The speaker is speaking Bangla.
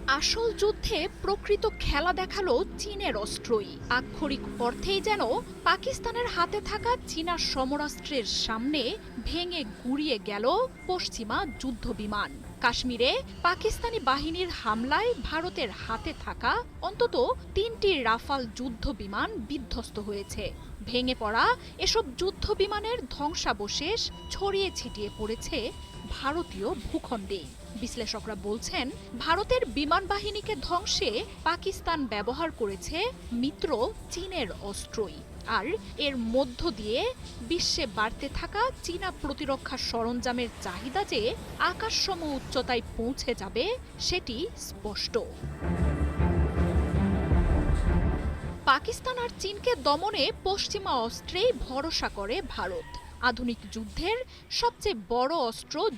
আসল যুদ্ধে প্রকৃত খেলা দেখালো চীনের অস্ত্রই। আক্ষরিক অর্থেই যেন পাকিস্তানের হাতে থাকা চীনা সমরাস্ত্রের সামনে ভেঙে গুঁড়িয়ে গেল পশ্চিমা যুদ্ধবিমান। কাশ্মীরে পাকিস্তানি বাহিনীর হামলায় ভারতের হাতে থাকা অন্তত ৩টি রাফাল যুদ্ধবিমান বিধ্বস্ত হয়েছে। ভেঙে পড়া এসব যুদ্ধবিমানের ধ্বংসাবশেষ ছড়িয়ে ছিটিয়ে পড়েছে ভারতীয় ভূখণ্ডে। বিশ্লেষকরা বলছেন, ভারতের বিমান বাহিনীকে ধ্বংসে পাকিস্তান ব্যবহার করেছে মিত্র চীনের অস্ত্রই। আর এর মধ্য দিয়ে বিশ্বে বাড়তে থাকা চীনা প্রতিরক্ষা সরঞ্জামের চাহিদা যে আকাশসম উচ্চতায় পৌঁছে যাবে সেটি স্পষ্ট। পাকিস্তান আর চীনকে দমনে পশ্চিমা অস্ত্রেই ভরসা করে ভারত। আধুনিক যুদ্ধের সবচেয়ে বড় অস্ত্র